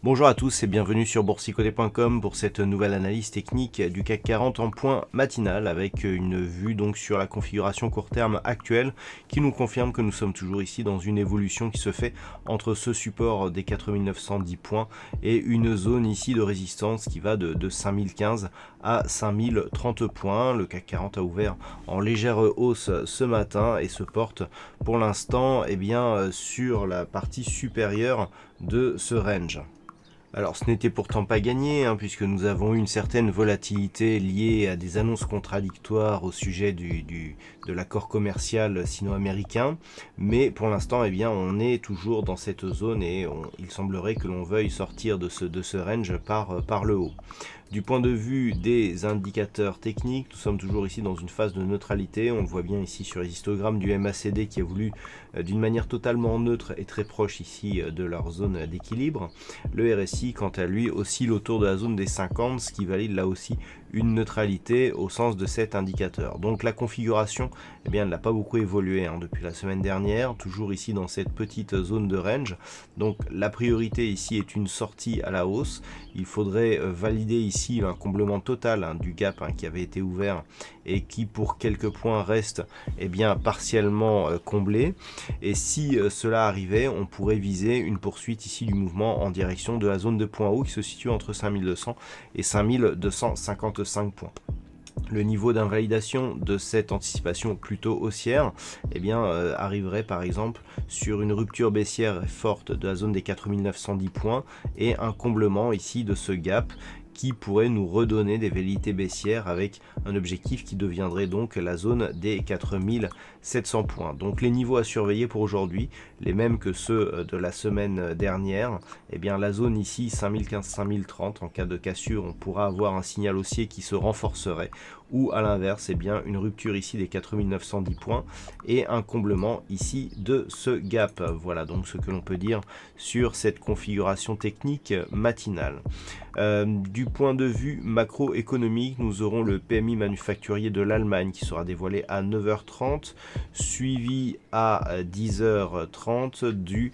Bonjour à tous et bienvenue sur boursicoté.com pour cette nouvelle analyse technique du CAC 40 en point matinal avec une vue donc sur la configuration court terme actuelle qui nous confirme que nous sommes toujours ici dans une évolution qui se fait entre ce support des 4910 points et une zone ici de résistance qui va de 5015 à 5030 points. Le CAC 40 a ouvert en légère hausse ce matin et se porte pour l'instant sur la partie supérieure de ce range. Alors ce n'était pourtant pas gagné, puisque nous avons eu une certaine volatilité liée à des annonces contradictoires au sujet de l'accord commercial sino-américain, mais pour l'instant on est toujours dans cette zone et il semblerait que l'on veuille sortir de ce range par le haut. Du point de vue des indicateurs techniques, nous sommes toujours ici dans une phase de neutralité. On le voit bien ici sur les histogrammes du MACD qui évolue d'une manière totalement neutre et très proche ici de leur zone d'équilibre. Le RSI, quant à lui, oscille autour de la zone des 50, ce qui valide là aussi une neutralité au sens de cet indicateur. Donc la configuration elle n'a pas beaucoup évolué depuis la semaine dernière, toujours ici dans cette petite zone de range. Donc la priorité ici est une sortie à la hausse. Il faudrait valider ici un comblement total du gap qui avait été ouvert et qui pour quelques points reste partiellement comblé. Et si cela arrivait, on pourrait viser une poursuite ici du mouvement en direction de la zone de point haut qui se situe entre 5200 et 5255 points. Le niveau d'invalidation de cette anticipation plutôt haussière arriverait par exemple sur une rupture baissière forte de la zone des 4910 points et un comblement ici de ce gap qui pourrait nous redonner des velléités baissières avec un objectif qui deviendrait donc la zone des 4700 points. Donc les niveaux à surveiller pour aujourd'hui, les mêmes que ceux de la semaine dernière. La zone ici 5015-5030, en cas de cassure, on pourra avoir un signal haussier qui se renforcerait, ou à l'inverse, une rupture ici des 4910 points et un comblement ici de ce gap. Voilà donc ce que l'on peut dire sur cette configuration technique matinale. Du point de vue macroéconomique, nous aurons le PMI manufacturier de l'Allemagne qui sera dévoilé à 9h30, suivi à 10h30 du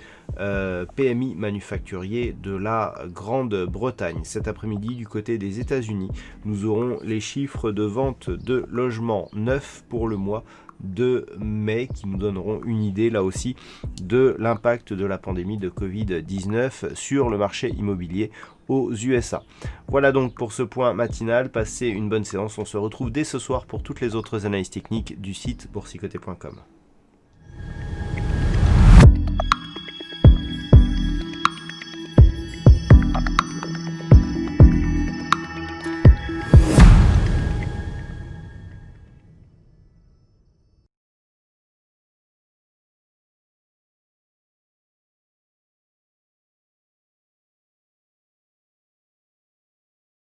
PMI manufacturier de la Grande-Bretagne. Cet après-midi, du côté des États-Unis, nous aurons les chiffres de vente de logements neufs pour le mois de mai qui nous donneront une idée là aussi de l'impact de la pandémie de Covid-19 sur le marché immobilier aux USA. Voilà donc pour ce point matinal, passez une bonne séance, on se retrouve dès ce soir pour toutes les autres analyses techniques du site boursicoté.com.